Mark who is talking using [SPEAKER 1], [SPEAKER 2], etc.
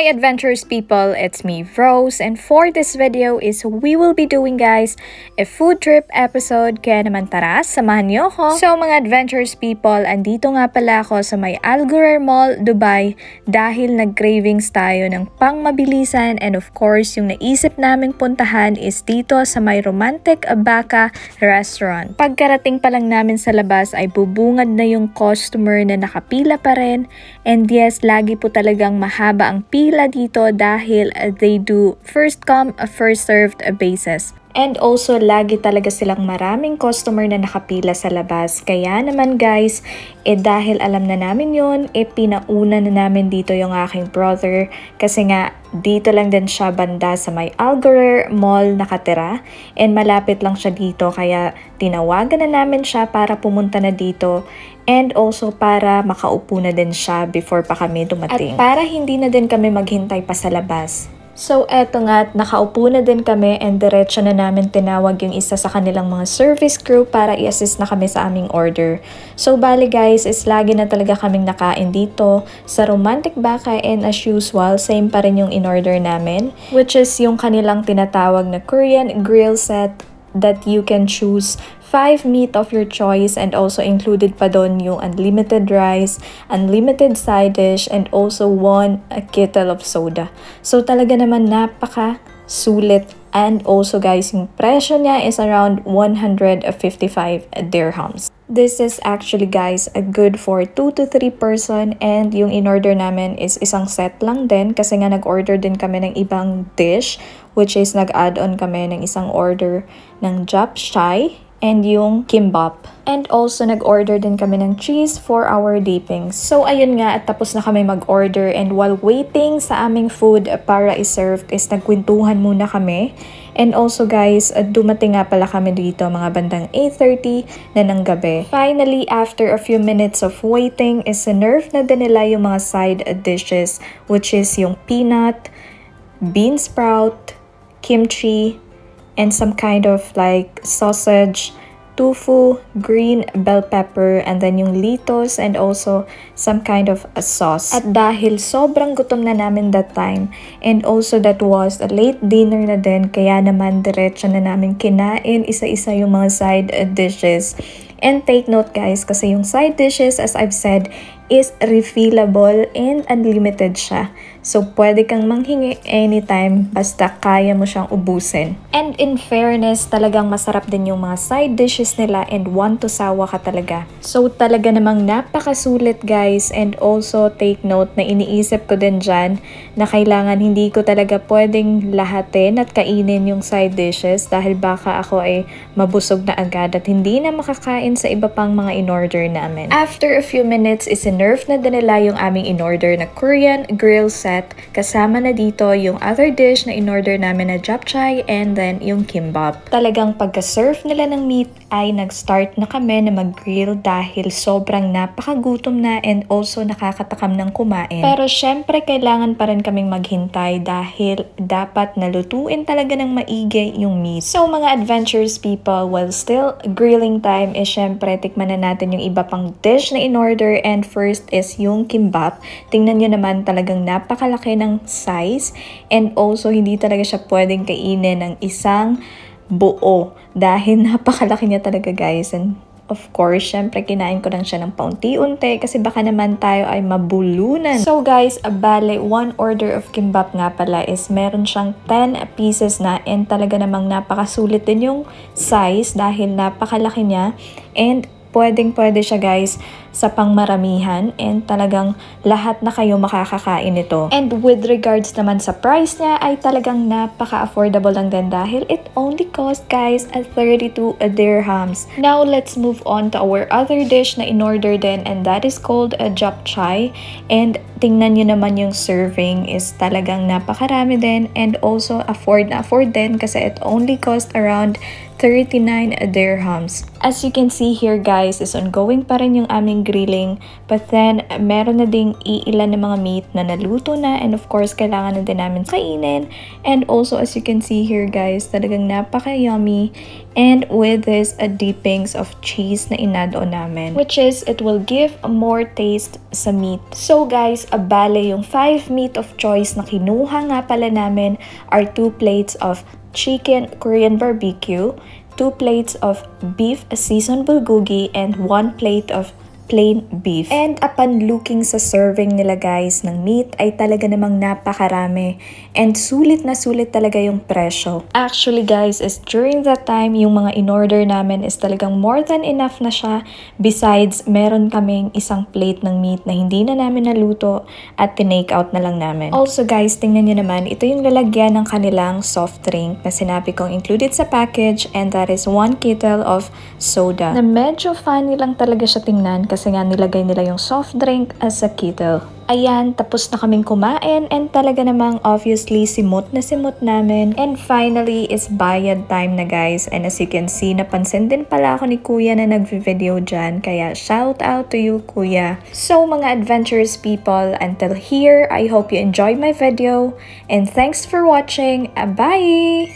[SPEAKER 1] Hi adventurous people, it's me Rose, and for this video is we will be doing guys a food trip episode, kaya naman tara, samahan niyo ako. So mga adventurous people, andito nga pala ako sa may Al Ghurair Mall, Dubai dahil nag-cravings tayo ng pangmabilisan, and of course yung naisip naming puntahan is dito sa may Romantic Abaka restaurant. Pagkarating pa lang namin sa labas ay bubungad na yung customer na nakapila pa rin, and yes, lagi po talagang mahaba ang pila dito dahil they do first come, first served basis. And also, lagi talaga silang maraming customer na nakapila sa labas. Kaya naman guys, dahil alam na namin yun, pinauna na namin dito yung aking brother. Kasi nga, dito lang din siya banda sa may Al Ghurair Mall nakatira. And malapit lang siya dito, kaya tinawagan na namin siya para pumunta na dito. And also para makaupo na din siya before pa kami dumating. At para hindi na din kami maghintay pa sa labas. So eto nga, nakaupo na din kami and diretso na namin tinawag yung isa sa kanilang mga service crew para i-assist na kami sa aming order. So bali guys, is lagi na talaga kaming nakain dito sa Romantic Abaka, and as usual, same pa rin yung in-order namin, which is yung kanilang tinatawag na Korean grill set that you can choose 5 meat of your choice, and also included pa doon yung unlimited rice, unlimited side dish, and also a kettle of soda. So talaga naman napaka sulit, and also guys, yung presyo niya is around 155 dirhams. This is actually guys a good for 2 to 3 person, and yung in-order namin is isang set lang din kasi nga nag-order din kami ng ibang dish, which is nag-add on kami ng isang order ng japchae and yung kimbap. And also, nag-order din kami ng cheese for our dippings. So, ayun nga, at tapos na kami mag-order, and while waiting sa aming food para i-serve is nagkwentuhan muna kami. And also guys, dumating nga pala kami dito mga bandang 8:30 na ng gabi. Finally, after a few minutes of waiting, is sinerve na din nila yung mga side dishes, which is yung peanut, bean sprout, kimchi, and some kind of like sausage, tofu, green bell pepper, and then yung litos, and also some kind of a sauce. At dahil sobrang gutom na namin that time, and also that was a late dinner na din, kaya naman diretso na namin kinain isa-isa yung mga side dishes. And take note guys, kasi yung side dishes, as I've said, is refillable and unlimited siya. So, pwede kang manghingi anytime basta kaya mo siyang ubusin. And in fairness, talagang masarap din yung mga side dishes nila, and want to sawa ka talaga. So, talaga namang napakasulit guys, and also take note na iniisip ko din dyan na kailangan hindi ko talaga pwedeng lahatin at kainin yung side dishes dahil baka ako ay mabusog na agad at hindi na makakain sa iba pang mga in-order namin. After a few minutes, isinerve na din nila yung aming in-order na Korean grill set. Kasama na dito yung other dish na in-order namin na japchae, and then yung kimbap. Talagang pagka-serve nila ng meat ay nag-start na kami na mag-grill dahil sobrang napakagutom na, and also nakakatakam ng kumain. Pero syempre kailangan pa rin kaming maghintay dahil dapat nalutuin talaga ng maigi yung meat. So mga adventurous people, while still grilling time is syempre tikman na natin yung iba pang dish na in-order, and first is yung kimbap. Tingnan nyo naman, talagang napakalaki ng size, and also hindi talaga siya pwedeng kainin ng isang buo dahil napakalaki niya talaga guys. And of course, syempre kinain ko lang siya ng paunti-unti kasi baka naman tayo ay mabulunan. So guys, bale, one order of kimbap nga pala is meron siyang 10 pieces na, and talaga namang napakasulit din yung size dahil napakalaki niya, and pwedeng-pwede siya guys sa pangmaramihan, and talagang lahat na kayo makakakain nito. And with regards naman sa price niya ay talagang napaka-affordable lang din dahil it only cost guys at 32 dirhams. Now let's move on to our other dish na in-order din, and that is called a japchae. And tingnan nyo naman yung serving is talagang napakarami din, and also afford din kasi it only cost around 39 dirhams. As you can see here guys, is ongoing pa rin yung aming grilling. But then, meron na ding iilan na mga meat na naluto na. And of course, kailangan na din namin kainin. And also, as you can see here guys, talagang napaka-yummy. And with this, dippings of cheese na inad-on namin. Which is, it will give more taste sa meat. So guys, bale yung 5 meat of choice na kinuha nga pala namin are 2 plates of chicken Korean barbecue, 2 plates of beef seasoned bulgogi, and 1 plate of plain beef. And upon looking sa serving nila guys ng meat ay talaga namang napakarami and sulit na sulit talaga yung presyo. Actually guys, is during that time yung mga in-order namin is talagang more than enough na siya. Besides, meron kaming isang plate ng meat na hindi na namin naluto at tinake out na lang namin. Also guys, tingnan nyo naman, ito yung lalagyan ng kanilang soft drink na sinabi kong included sa package, and that is 1 kettle of soda. Na medyo funny lang talaga siya tingnan kasi nga nilagay nila yung soft drink as a kettle. Ayan, tapos na kaming kumain and talaga namang obviously simot na simot namin. And finally is bayad time na guys. And as you can see, napansin din pala ako ni Kuya na nagvi-video dyan. Kaya shout out to you, Kuya. So mga adventurous people, until here, I hope you enjoyed my video. And thanks for watching. Bye!